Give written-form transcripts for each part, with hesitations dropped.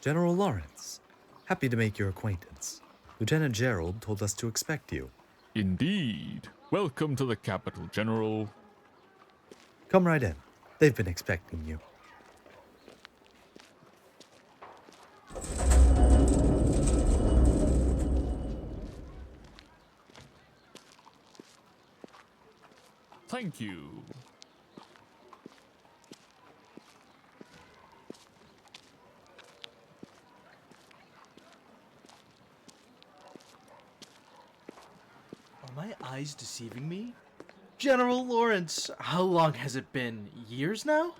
General Lawrence, happy to make your acquaintance. Lieutenant Gerald told us to expect you. Indeed. Welcome to the capital, General. Come right in. They've been expecting you. Thank you. Are my eyes deceiving me? General Lawrence, how long has it been? Years now?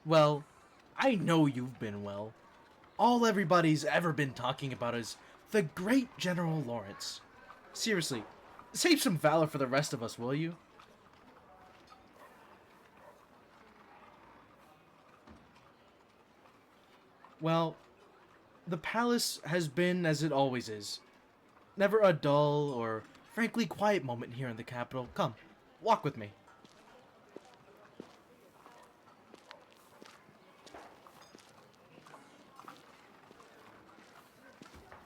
Well, I know you've been well. All everybody's ever been talking about is the great General Lawrence. Seriously, save some valor for the rest of us, will you? Well, the palace has been as it always is. Never a dull or frankly quiet moment here in the capital. Come, walk with me.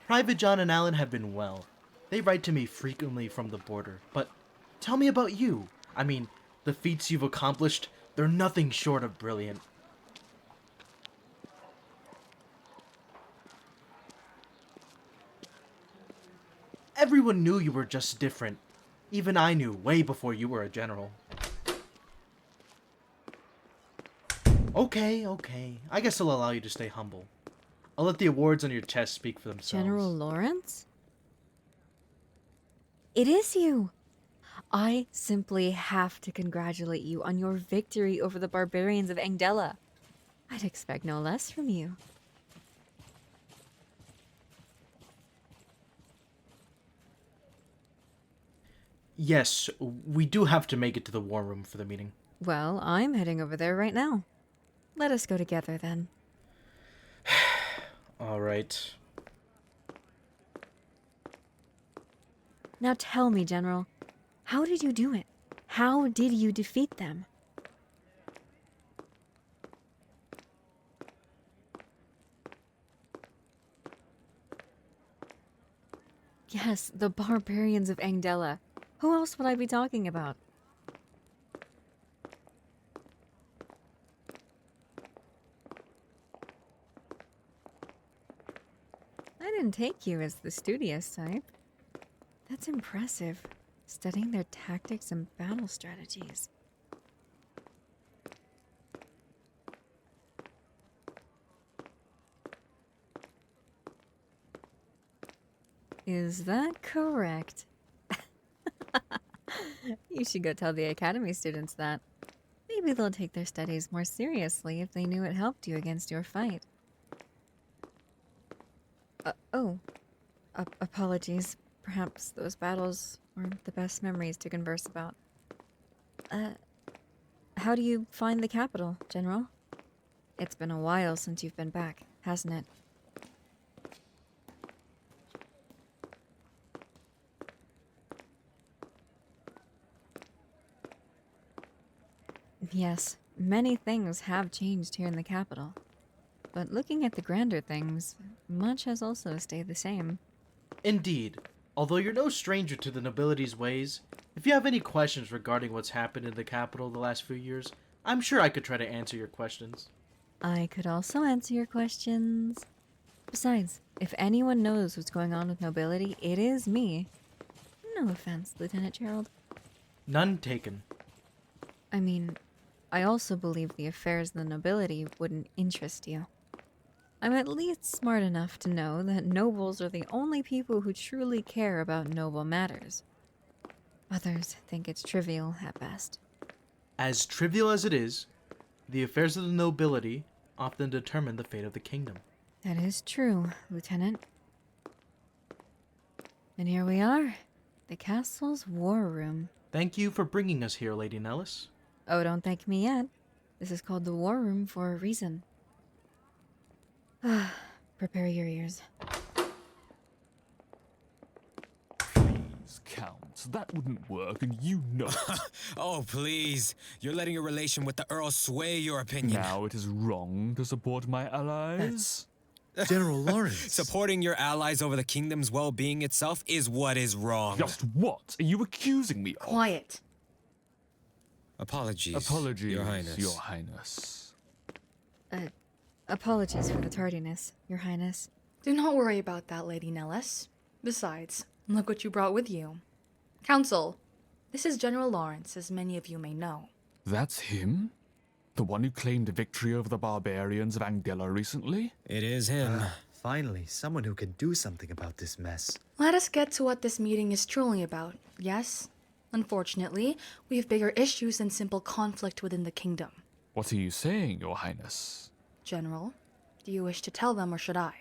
Private John and Alan have been well. They write to me frequently from the border, but tell me about you. I mean, the feats you've accomplished, they're nothing short of brilliant. Everyone knew you were just different. Even I knew way before you were a general. Okay. I guess I'll allow you to stay humble. I'll let the awards on your chest speak for themselves. General Lawrence? It is you! I simply have to congratulate you on your victory over the barbarians of Angdella. I'd expect no less from you. Yes, we do have to make it to the war room for the meeting. Well, I'm heading over there right now. Let us go together then. Alright. Now tell me, General, how did you do it? How did you defeat them? Yes, the barbarians of Angdella. Who else would I be talking about? I didn't take you as the studious type. That's impressive, studying their tactics and battle strategies. Is that correct? You should go tell the academy students that. Maybe they'll take their studies more seriously if they knew it helped you against your fight. Apologies. Perhaps those battles weren't the best memories to converse about. How do you find the capital, General? It's been a while since you've been back, hasn't it? Yes, many things have changed here in the capital. But looking at the grander things, much has also stayed the same. Indeed. Although you're no stranger to the nobility's ways, if you have any questions regarding what's happened in the capital the last few years, I'm sure I could try to answer your questions. I could also answer your questions. Besides, if anyone knows what's going on with nobility, it is me. No offense, Lieutenant Gerald. None taken. I mean, I also believe the affairs of the nobility wouldn't interest you. I'm at least smart enough to know that nobles are the only people who truly care about noble matters. Others think it's trivial at best. As trivial as it is, the affairs of the nobility often determine the fate of the kingdom. That is true, Lieutenant. And here we are, the castle's war room. Thank you for bringing us here, Lady Nellis. Oh, don't thank me yet. This is called the war room for a reason. Prepare your ears. Please, Count. Lawrence, that wouldn't work, and you know it. Oh, please. You're letting your relation with the Earl sway your opinion. Now it is wrong to support my allies. General Lawrence. Supporting your allies over the kingdom's well-being itself is what is wrong. Just what are you accusing me of? Quiet. Apologies, Apologies, Your Highness. Your Highness. Apologies for the tardiness, Your Highness. Do not worry about that, Lady Nellis. Besides, look what you brought with you. Council, this is General Lawrence, as many of you may know. That's him? The one who claimed victory over the barbarians of Angdella recently? It is him. Finally, someone who can do something about this mess. Let us get to what this meeting is truly about, yes? Unfortunately, we have bigger issues than simple conflict within the kingdom. What are you saying, Your Highness? General, do you wish to tell them or should I?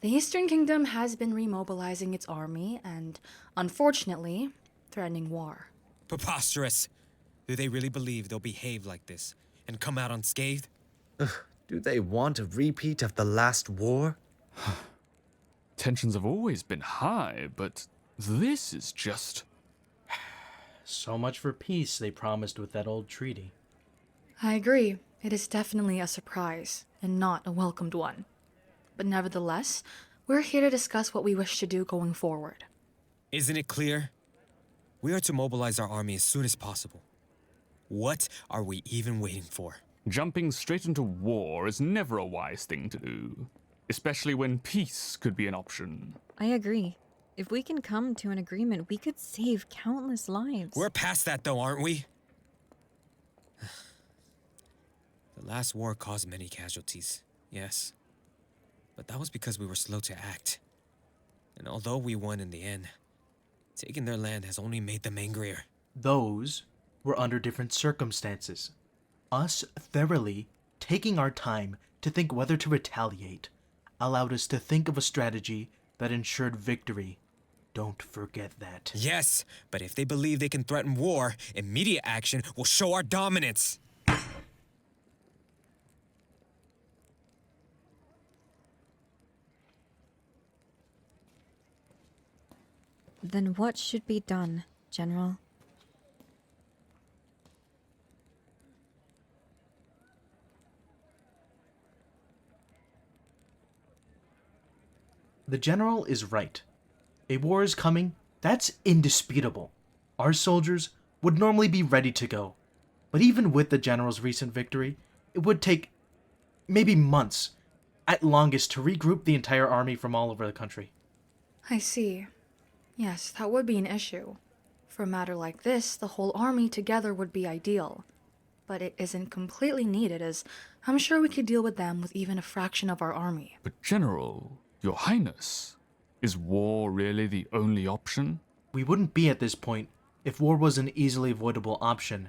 The Eastern Kingdom has been remobilizing its army and, unfortunately, threatening war. Preposterous. Do they really believe they'll behave like this and come out unscathed? Do they want a repeat of the last war? Tensions have always been high, but this is just... So much for peace they promised with that old treaty. I agree. It is definitely a surprise, and not a welcomed one. But nevertheless, we're here to discuss what we wish to do going forward. Isn't it clear? We are to mobilize our army as soon as possible. What are we even waiting for? Jumping straight into war is never a wise thing to do, especially when peace could be an option. I agree. If we can come to an agreement, we could save countless lives. We're past that though, aren't we? The last war caused many casualties, yes. But that was because we were slow to act. And although we won in the end, taking their land has only made them angrier. Those were under different circumstances. Us thoroughly taking our time to think whether to retaliate allowed us to think of a strategy that ensured victory. Don't forget that. Yes, but if they believe they can threaten war, immediate action will show our dominance. Then what should be done, General? The general is right. A war is coming, that's indisputable. Our soldiers would normally be ready to go. But even with the general's recent victory, it would take maybe months, at longest, to regroup the entire army from all over the country. I see. Yes, that would be an issue. For a matter like this, the whole army together would be ideal. But it isn't completely needed, as I'm sure we could deal with them with even a fraction of our army. But General, Your Highness, is war really the only option? We wouldn't be at this point if war was an easily avoidable option.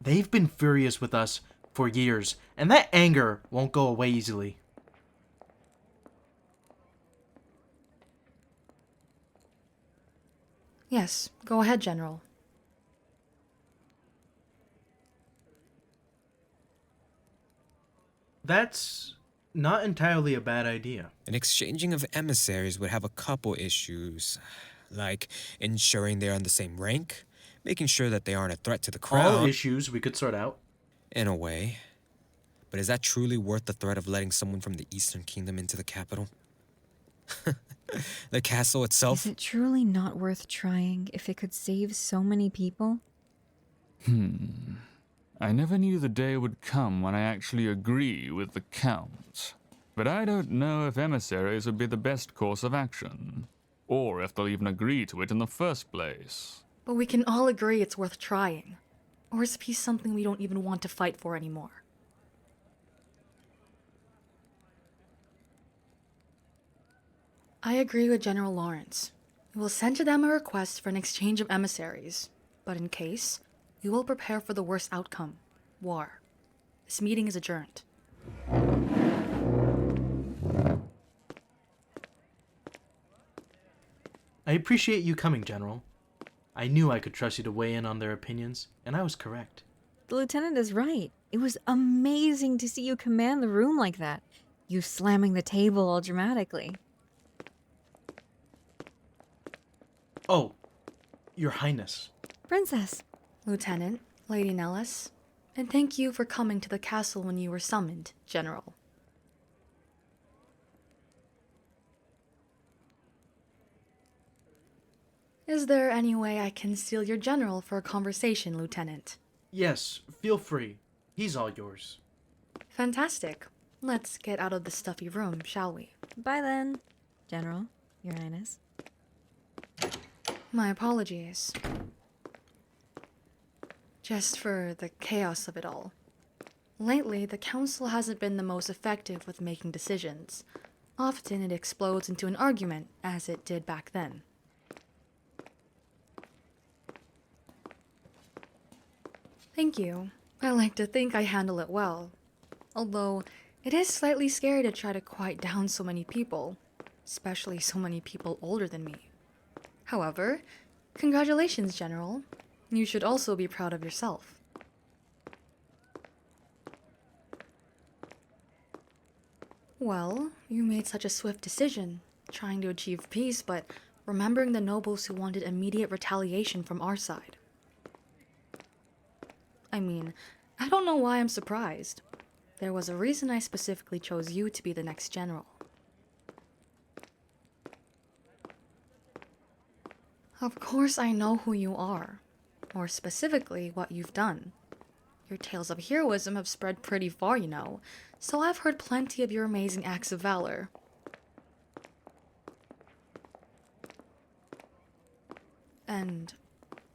They've been furious with us for years, and that anger won't go away easily. Yes, go ahead, General. That's not entirely a bad idea. An exchanging of emissaries would have a couple issues, like ensuring they're on the same rank, making sure that they aren't a threat to the crown. All issues we could sort out. In a way. But is that truly worth the threat of letting someone from the Eastern Kingdom into the capital? The castle itself? Is it truly not worth trying if it could save so many people? I never knew the day would come when I actually agree with the Count. But I don't know if emissaries would be the best course of action, or if they'll even agree to it in the first place. But we can all agree it's worth trying. Or is peace something we don't even want to fight for anymore? I agree with General Lawrence. We will send to them a request for an exchange of emissaries, but in case, we will prepare for the worst outcome, war. This meeting is adjourned. I appreciate you coming, General. I knew I could trust you to weigh in on their opinions, and I was correct. The lieutenant is right. It was amazing to see you command the room like that. You slamming the table all dramatically. Oh, Your Highness. Princess. Lieutenant, Lady Nellis, and thank you for coming to the castle when you were summoned, General. Is there any way I can steal your general for a conversation, Lieutenant? Yes, feel free. He's all yours. Fantastic. Let's get out of the stuffy room, shall we? Bye then, General, Your Highness. My apologies. Just for the chaos of it all. Lately, the council hasn't been the most effective with making decisions. Often it explodes into an argument, as it did back then. Thank you. I like to think I handle it well. Although, it is slightly scary to try to quiet down so many people, especially so many people older than me. However, congratulations, General. You should also be proud of yourself. Well, you made such a swift decision, trying to achieve peace, but remembering the nobles who wanted immediate retaliation from our side. I mean, I don't know why I'm surprised. There was a reason I specifically chose you to be the next general. Of course I know who you are. More specifically, what you've done. Your tales of heroism have spread pretty far, you know, so I've heard plenty of your amazing acts of valor. And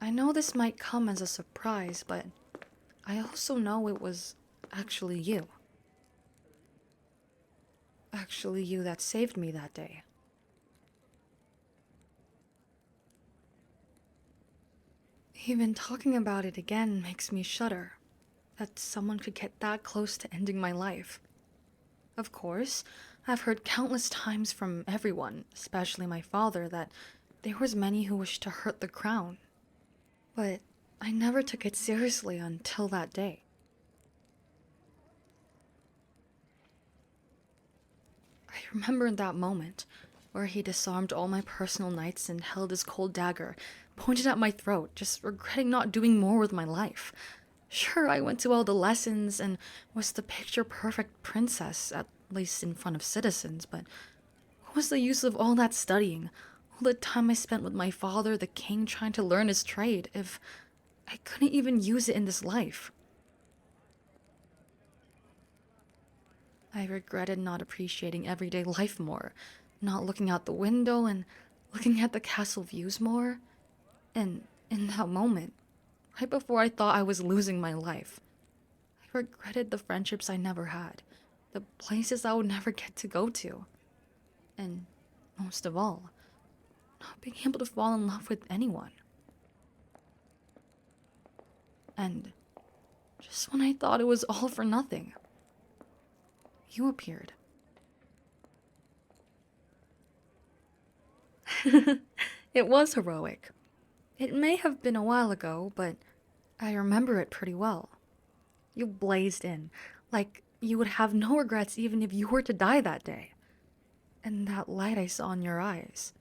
I know this might come as a surprise, but I also know it was actually you. Actually you that saved me that day. Even talking about it again makes me shudder. That someone could get that close to ending my life. Of course, I've heard countless times from everyone, especially my father, that there was many who wished to hurt the crown. But I never took it seriously until that day. I remember that moment where he disarmed all my personal knights and held his cold dagger, pointed at my throat, just regretting not doing more with my life. Sure, I went to all the lessons and was the picture-perfect princess, at least in front of citizens, but what was the use of all that studying, all the time I spent with my father, the king, trying to learn his trade, if I couldn't even use it in this life? I regretted not appreciating everyday life more, not looking out the window and looking at the castle views more. And in that moment, right before I thought I was losing my life, I regretted the friendships I never had, the places I would never get to go to, and most of all, not being able to fall in love with anyone. And just when I thought it was all for nothing, you appeared. It was heroic. It may have been a while ago, but I remember it pretty well. You blazed in, like you would have no regrets even if you were to die that day. And that light I saw in your eyes,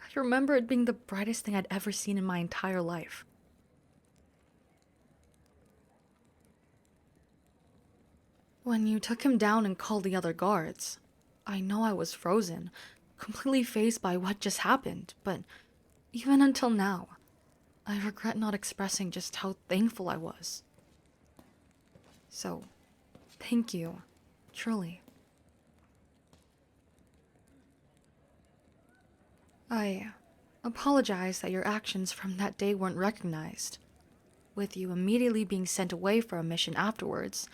I remember it being the brightest thing I'd ever seen in my entire life. When you took him down and called the other guards, I know I was frozen, completely fazed by what just happened, but even until now, I regret not expressing just how thankful I was. So, thank you, truly. I apologize that your actions from that day weren't recognized. With you immediately being sent away for a mission afterwards,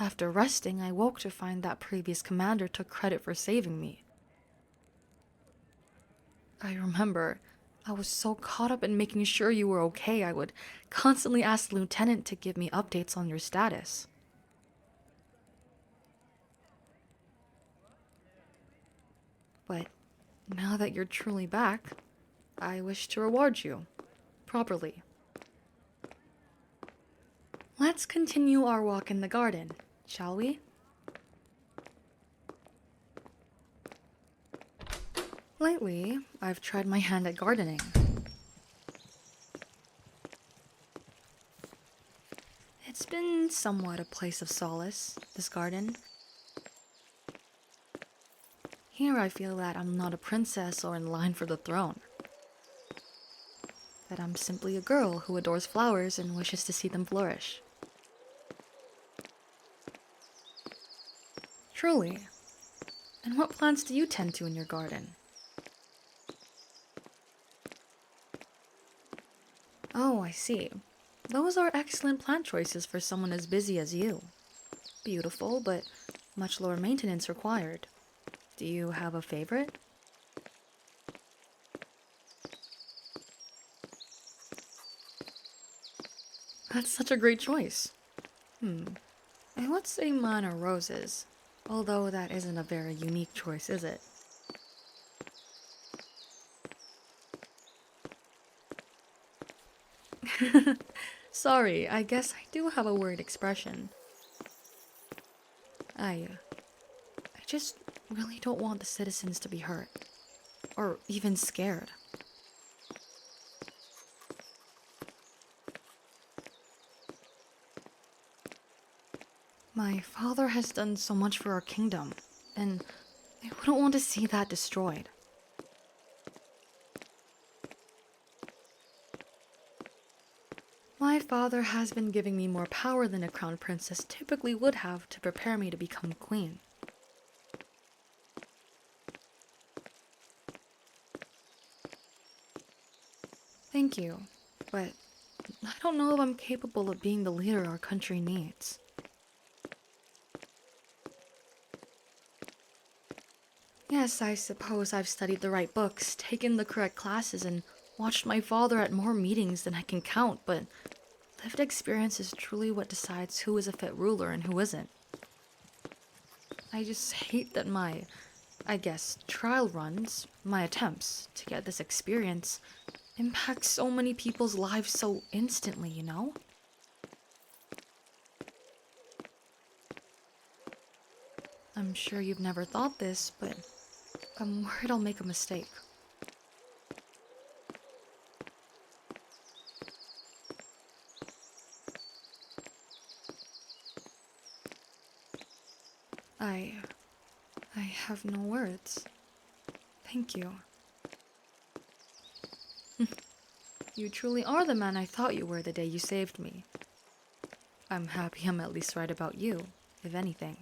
after resting, I woke to find that previous commander took credit for saving me. I remember I was so caught up in making sure you were okay, I would constantly ask the lieutenant to give me updates on your status. But now that you're truly back, I wish to reward you properly. Let's continue our walk in the garden, shall we? Lately, I've tried my hand at gardening. It's been somewhat a place of solace, this garden. Here I feel that I'm not a princess or in line for the throne. That I'm simply a girl who adores flowers and wishes to see them flourish. Truly. And what plants do you tend to in your garden? Oh, I see. Those are excellent plant choices for someone as busy as you. Beautiful, but much lower maintenance required. Do you have a favorite? That's such a great choice. I would say mine are roses, although that isn't a very unique choice, is it? Sorry, I guess I do have a weird expression. I just really don't want the citizens to be hurt, or even scared. My father has done so much for our kingdom, and I wouldn't want to see that destroyed. My father has been giving me more power than a crown princess typically would have to prepare me to become queen. Thank you, but I don't know if I'm capable of being the leader our country needs. Yes, I suppose I've studied the right books, taken the correct classes, and watched my father at more meetings than I can count, but lived experience is truly what decides who is a fit ruler and who isn't. I just hate that my, trial runs, my attempts to get this experience, impact so many people's lives so instantly, you know? I'm sure you've never thought this, but I'm worried I'll make a mistake. I have no words. Thank you. You truly are the man I thought you were the day you saved me. I'm happy I'm at least right about you, if anything.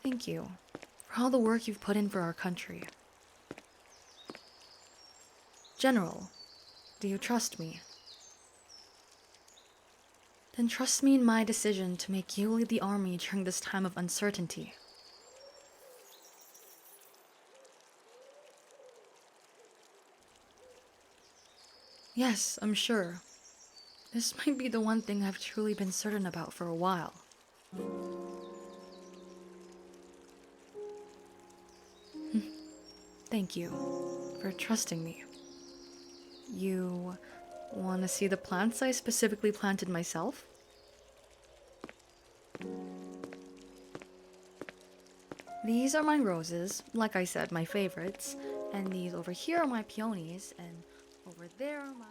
Thank you for all the work you've put in for our country. General, do you trust me? Then trust me in my decision to make you lead the army during this time of uncertainty. Yes, I'm sure. This might be the one thing I've truly been certain about for a while. Thank you for trusting me. You want to see the plants I specifically planted myself? These are my roses, like I said, my favorites, and these over here are my peonies, and over there are my...